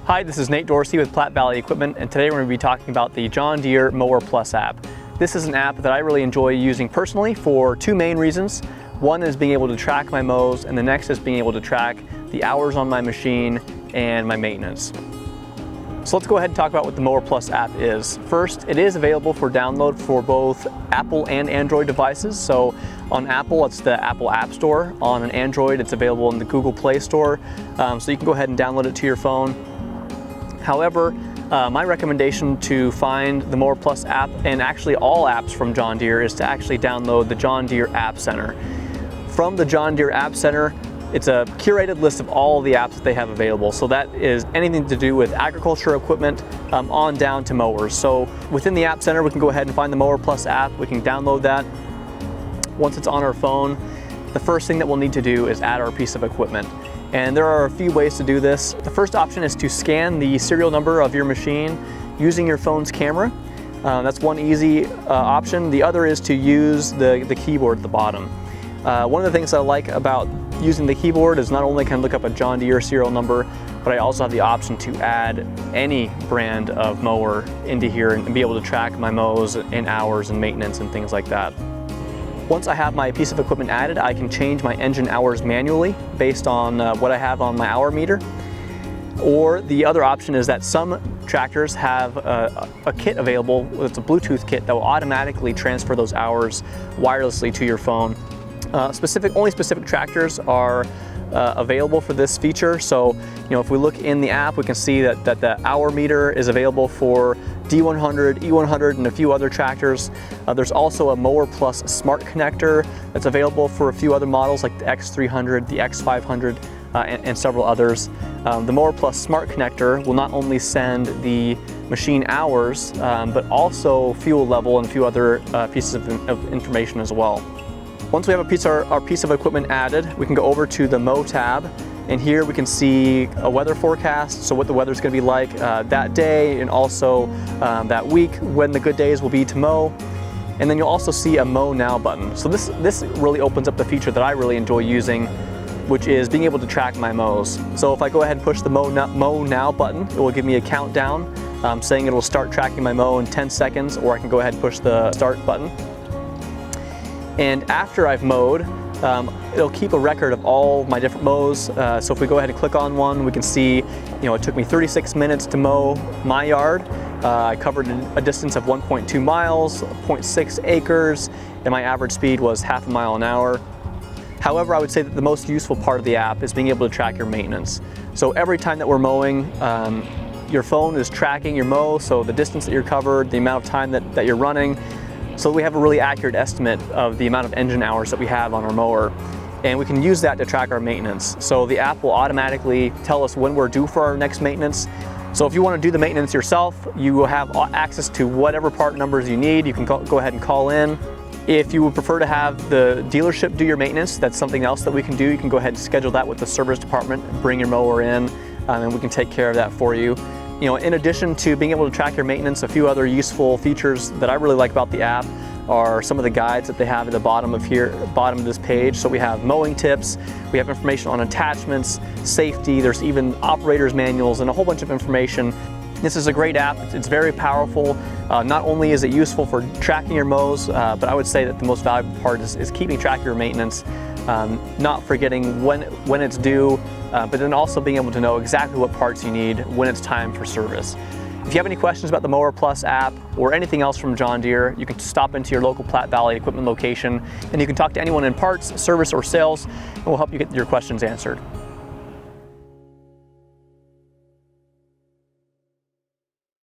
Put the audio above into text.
Hi, this is Nate Dorsey with Platte Valley Equipment, and today we're going to be talking about the John Deere Mower Plus app. This is an app that I really enjoy using personally for two main reasons. One is being able to track my mows, and the next is being able to track the hours on my machine and my maintenance. So let's go ahead and talk about what the Mower Plus app is. First, it is available for download for both Apple and Android devices. So on Apple, it's the Apple App Store. On an Android, it's available in the Google Play Store. So you can go ahead and download it to your phone. However, my recommendation to find the Mower Plus app, and actually all apps from John Deere, is to actually download the John Deere App Center. From the John Deere App Center, it's a curated list of all of the apps that they have available. So that is anything to do with agriculture equipment on down to mowers. So within the App Center, we can go ahead and find the Mower Plus app. We can download that. Once it's on our phone, the first thing that we'll need to do is add our piece of equipment. And there are a few ways to do this. The first option is to scan the serial number of your machine using your phone's camera. That's one easy option. The other is to use the keyboard at the bottom. One of the things I like about using the keyboard is not only can I look up a John Deere serial number, but I also have the option to add any brand of mower into here and be able to track my mows and hours and maintenance and things like that. Once I have my piece of equipment added, I can change my engine hours manually based on what I have on my hour meter. Or the other option is that some tractors have a kit available. It's a Bluetooth kit that will automatically transfer those hours wirelessly to your phone. Only specific tractors are available for this feature. So, if we look in the app, we can see that the hour meter is available for D100, E100, and a few other tractors. There's also a Mower Plus Smart Connector that's available for a few other models like the X300, the X500, and several others. The Mower Plus Smart Connector will not only send the machine hours, but also fuel level and a few other pieces of information as well. Once we have our piece of equipment added, we can go over to the Mow tab, and here we can see a weather forecast, so what the weather's going to be like that day, and also that week when the good days will be to mow. And then you'll also see a Mow Now button. So this really opens up the feature that I really enjoy using, which is being able to track my mows. So if I go ahead and push the Mow Now button, it will give me a countdown saying it will start tracking my mow in 10 seconds, or I can go ahead and push the start button. And after I've mowed, it'll keep a record of all my different mows. So if we go ahead and click on one, we can see, it took me 36 minutes to mow my yard. I covered a distance of 1.2 miles, 0.6 acres, and my average speed was half a mile an hour. However, I would say that the most useful part of the app is being able to track your maintenance. So every time that we're mowing, your phone is tracking your mow, so the distance that you're covered, the amount of time that you're running. So we have a really accurate estimate of the amount of engine hours that we have on our mower, and we can use that to track our maintenance. So the app will automatically tell us when we're due for our next maintenance. So if you want to do the maintenance yourself, you will have access to whatever part numbers you need. You can go ahead and call in. If you would prefer to have the dealership do your maintenance, that's something else that we can do. You can go ahead and schedule that with the service department, bring your mower in, and we can take care of that for you. In addition to being able to track your maintenance, a few other useful features that I really like about the app are some of the guides that they have at the bottom of this page. So we have mowing tips, we have information on attachments, safety, there's even operator's manuals and a whole bunch of information. This is a great app. It's very powerful. Not only is it useful for tracking your mows, but I would say that the most valuable part is keeping track of your maintenance, not forgetting when it's due, but then also being able to know exactly what parts you need when it's time for service. If you have any questions about the Mower Plus app or anything else from John Deere, you can stop into your local Platte Valley equipment location, and you can talk to anyone in parts, service, or sales, and we'll help you get your questions answered.